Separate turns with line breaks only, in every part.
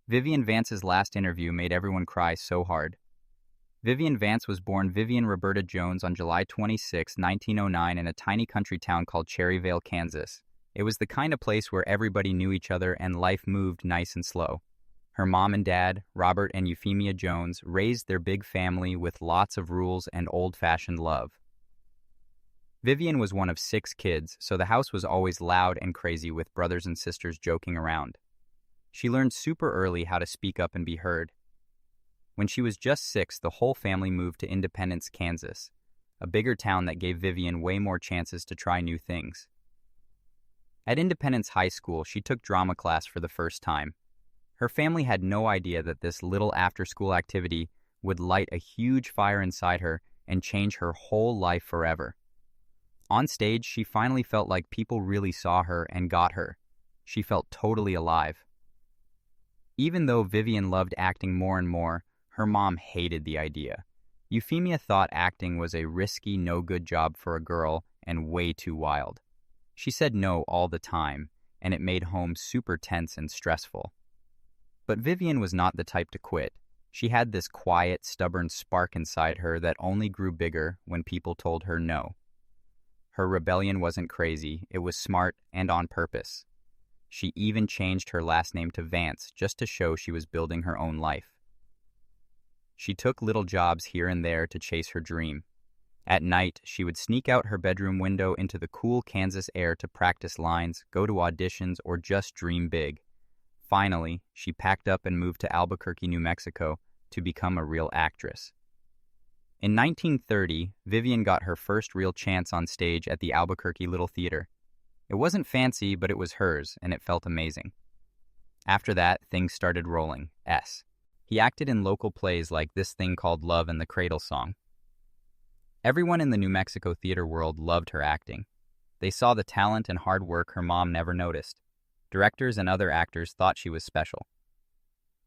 Vivian Vance's last interview made everyone cry so hard. Vivian Vance was born Vivian Roberta Jones on July 26, 1909 in a tiny country town called Cherryvale, Kansas. It was the kind of place where everybody knew each other and life moved nice and slow. Her mom and dad, Robert and Euphemia Jones, raised their big family with lots of rules and old-fashioned love. Vivian was one of 6 kids, so the house was always loud and crazy with brothers and sisters joking around. She learned super early how to speak up and be heard. When she was just 6, the whole family moved to Independence, Kansas, a bigger town that gave Vivian way more chances to try new things. At Independence High School, she took drama class for the first time. Her family had no idea that this little after-school activity would light a huge fire inside her and change her whole life forever. On stage, she finally felt like people really saw her and got her. She felt totally alive. Even though Vivian loved acting more and more, her mom hated the idea. Euphemia thought acting was a risky, no-good job for a girl and way too wild. She said no all the time, and it made home super tense and stressful. But Vivian was not the type to quit. She had this quiet, stubborn spark inside her that only grew bigger when people told her no. Her rebellion wasn't crazy, it was smart and on purpose. She even changed her last name to Vance just to show she was building her own life. She took little jobs here and there to chase her dream. At night, she would sneak out her bedroom window into the cool Kansas air to practice lines, go to auditions, or just dream big. Finally, she packed up and moved to Albuquerque, New Mexico, to become a real actress. In 1930, Vivian got her first real chance on stage at the Albuquerque Little Theater. It wasn't fancy, but it was hers, and it felt amazing. After that, things started rolling. He acted in local plays like This Thing Called Love and the Cradle Song. Everyone in the New Mexico theater world loved her acting. They saw the talent and hard work her mom never noticed. Directors and other actors thought she was special.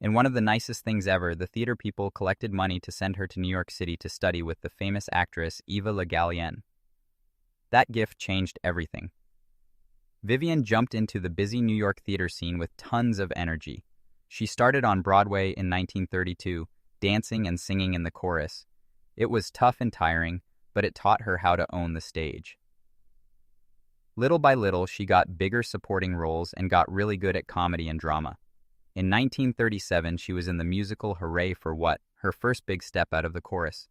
In one of the nicest things ever, the theater people collected money to send her to New York City to study with the famous actress Eva Le Gallienne. That gift changed everything. Vivian jumped into the busy New York theater scene with tons of energy. She started on Broadway in 1932, dancing and singing in the chorus. It was tough and tiring, but it taught her how to own the stage. Little by little, she got bigger supporting roles and got really good at comedy and drama. In 1937, she was in the musical Hooray for What, her first big step out of the chorus.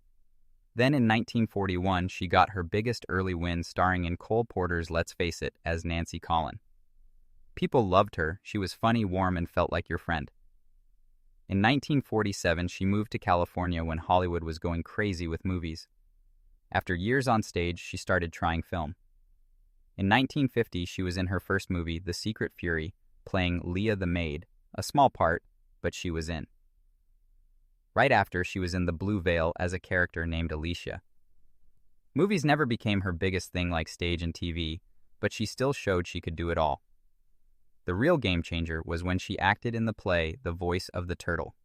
Then in 1941, she got her biggest early win starring in Cole Porter's Let's Face It as Nancy Collin. People loved her. She was funny, warm, and felt like your friend. In 1947, she moved to California when Hollywood was going crazy with movies. After years on stage, she started trying film. In 1950, she was in her first movie, The Secret Fury, playing Leah the Maid, a small part, but she was in. Right after, she was in The Blue Veil as a character named Alicia. Movies never became her biggest thing like stage and TV, but she still showed she could do it all. The real game changer was when she acted in the play The Voice of the Turtle.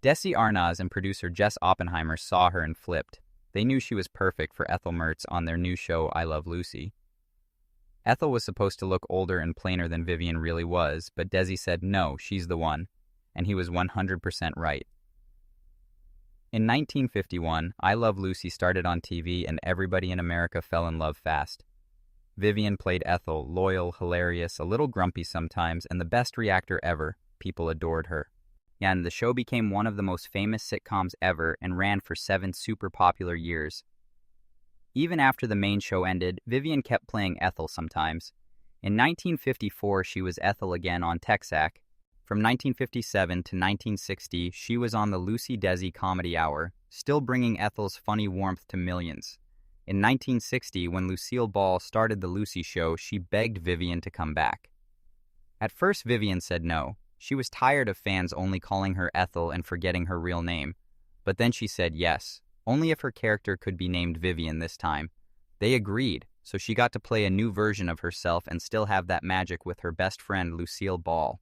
Desi Arnaz and producer Jess Oppenheimer saw her and flipped. They knew she was perfect for Ethel Mertz on their new show I Love Lucy. Ethel was supposed to look older and plainer than Vivian really was, but Desi said no, she's the one, and he was 100% right. In 1951, I Love Lucy started on TV and everybody in America fell in love fast. Vivian played Ethel, loyal, hilarious, a little grumpy sometimes, and the best reactor ever. People adored her. And the show became one of the most famous sitcoms ever and ran for 7 super popular years. Even after the main show ended, Vivian kept playing Ethel sometimes. In 1954, she was Ethel again on Texac. From 1957 to 1960, she was on the Lucy Desi Comedy Hour, still bringing Ethel's funny warmth to millions. In 1960, when Lucille Ball started The Lucy Show, she begged Vivian to come back. At first, Vivian said no. She was tired of fans only calling her Ethel and forgetting her real name. But then she said yes, only if her character could be named Vivian this time. They agreed, so she got to play a new version of herself and still have that magic with her best friend Lucille Ball.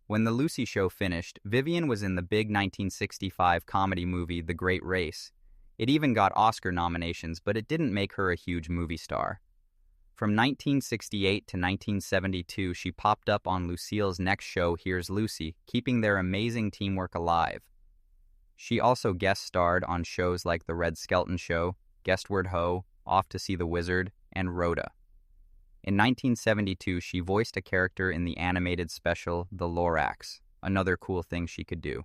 When The Lucy Show finished, Vivian was in the big 1965 comedy movie The Great Race. It even got Oscar nominations, but it didn't make her a huge movie star. From 1968 to 1972, she popped up on Lucille's next show, Here's Lucy, keeping their amazing teamwork alive. She also guest starred on shows like The Red Skelton Show, Guestward Ho, Off to See the Wizard, and Rhoda. In 1972, she voiced a character in the animated special The Lorax, another cool thing she could do.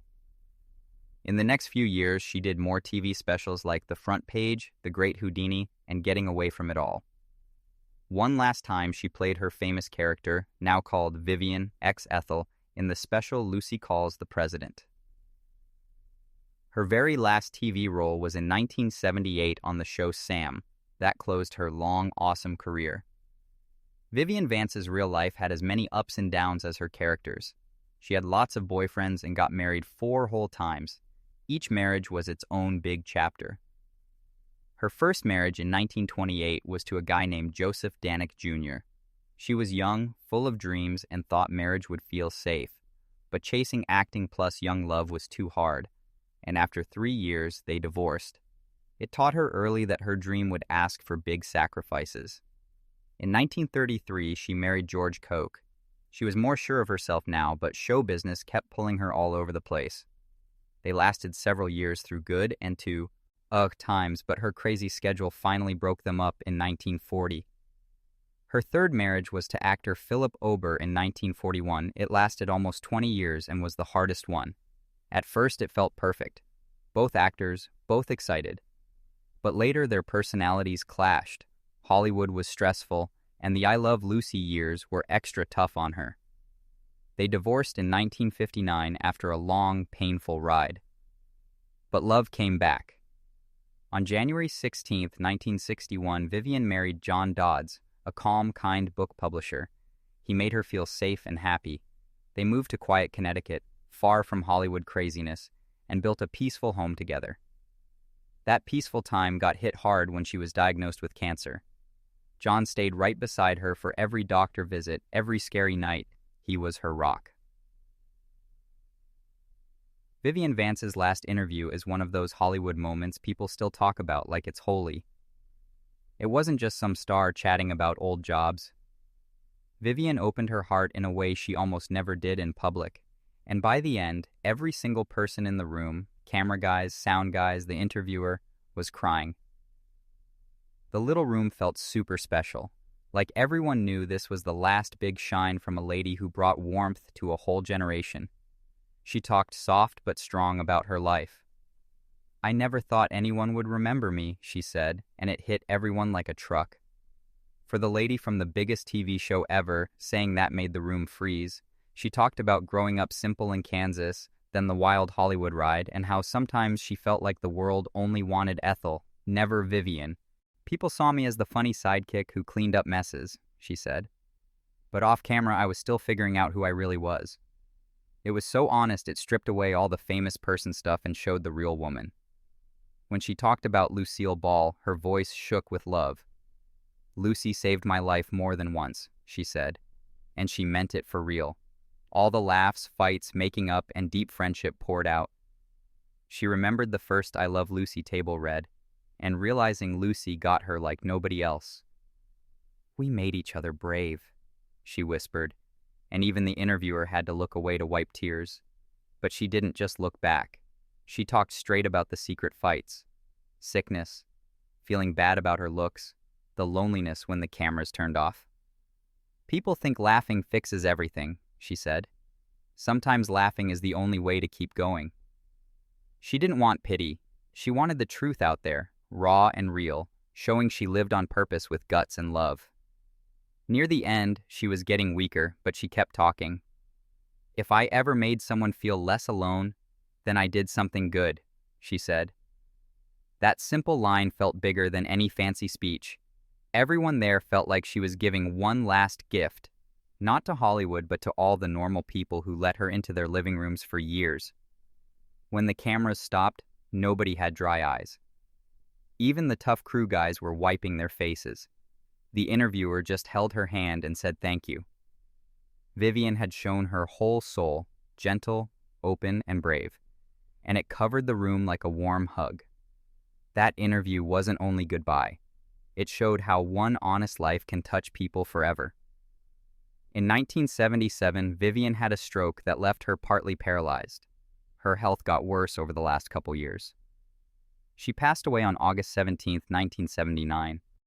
In the next few years, she did more TV specials like The Front Page, The Great Houdini, and Getting Away from It All. One last time, she played her famous character, now called Vivian, ex-Ethel, in the special Lucy Calls the President. Her very last TV role was in 1978 on the show Sam. That closed her long, awesome career. Vivian Vance's real life had as many ups and downs as her characters. She had lots of boyfriends and got married 4 whole times. Each marriage was its own big chapter. Her first marriage in 1928 was to a guy named Joseph Danick Jr. She was young, full of dreams, and thought marriage would feel safe. But chasing acting plus young love was too hard, and after 3 years, they divorced. It taught her early that her dream would ask for big sacrifices. In 1933, she married George Koch. She was more sure of herself now, but show business kept pulling her all over the place. They lasted several years through good and times, but her crazy schedule finally broke them up in 1940. Her third marriage was to actor Philip Ober in 1941. It lasted almost 20 years and was the hardest one. At first, it felt perfect. Both actors, both excited. But later, their personalities clashed. Hollywood was stressful, and the I Love Lucy years were extra tough on her. They divorced in 1959 after a long, painful ride. But love came back. On January 16, 1961, Vivian married John Dodds, a calm, kind book publisher. He made her feel safe and happy. They moved to quiet Connecticut, far from Hollywood craziness, and built a peaceful home together. That peaceful time got hit hard when she was diagnosed with cancer. John stayed right beside her for every doctor visit, every scary night. He was her rock. Vivian Vance's last interview is one of those Hollywood moments people still talk about like it's holy. It wasn't just some star chatting about old jobs. Vivian opened her heart in a way she almost never did in public, and by the end, every single person in the room, camera guys, sound guys, the interviewer, was crying. The little room felt super special, like everyone knew this was the last big shine from a lady who brought warmth to a whole generation. She talked soft but strong about her life. "I never thought anyone would remember me," she said, and it hit everyone like a truck. For the lady from the biggest TV show ever, saying that made the room freeze. She talked about growing up simple in Kansas, then the wild Hollywood ride, and how sometimes she felt like the world only wanted Ethel, never Vivian. "People saw me as the funny sidekick who cleaned up messes," she said. "But off camera, I was still figuring out who I really was." It was so honest it stripped away all the famous person stuff and showed the real woman. When she talked about Lucille Ball, her voice shook with love. "Lucy saved my life more than once," she said, and she meant it for real. All the laughs, fights, making up, and deep friendship poured out. She remembered the first I Love Lucy table read, and realizing Lucy got her like nobody else. "We made each other brave," she whispered, and even the interviewer had to look away to wipe tears. But she didn't just look back. She talked straight about the secret fights, sickness, feeling bad about her looks, the loneliness when the cameras turned off. "People think laughing fixes everything," she said. "Sometimes laughing is the only way to keep going." She didn't want pity. She wanted the truth out there, raw and real, showing she lived on purpose with guts and love. Near the end, she was getting weaker, but she kept talking. "If I ever made someone feel less alone, then I did something good," she said. That simple line felt bigger than any fancy speech. Everyone there felt like she was giving one last gift, not to Hollywood, but to all the normal people who let her into their living rooms for years. When the cameras stopped, nobody had dry eyes. Even the tough crew guys were wiping their faces. The interviewer just held her hand and said thank you. Vivian had shown her whole soul, gentle, open, and brave, and it covered the room like a warm hug. That interview wasn't only goodbye. It showed how one honest life can touch people forever. In 1977, Vivian had a stroke that left her partly paralyzed. Her health got worse over the last couple years. She passed away on August 17, 1979,